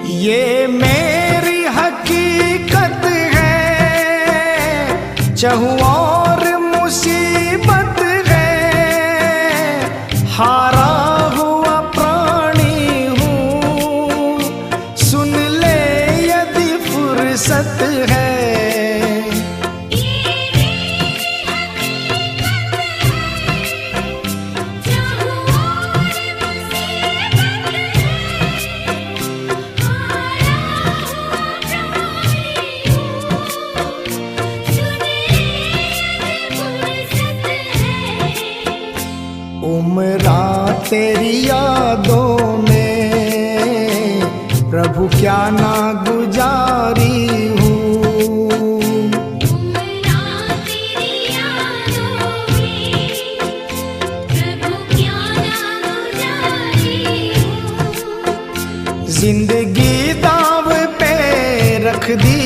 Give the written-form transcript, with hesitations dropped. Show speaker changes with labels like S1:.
S1: ये मेरी हकीकत है, चाहूं और मुसीबत है, हारा हुआ प्राणी हूँ, सुन ले यदि फुर्सत है। उम्रा तेरी यादों में प्रभु क्या ना गुजारी हूँ।
S2: उम्रा तेरी यादों में प्रभु क्या ना गुजारी हूँ।
S1: जिंदगी दाव पे रख दी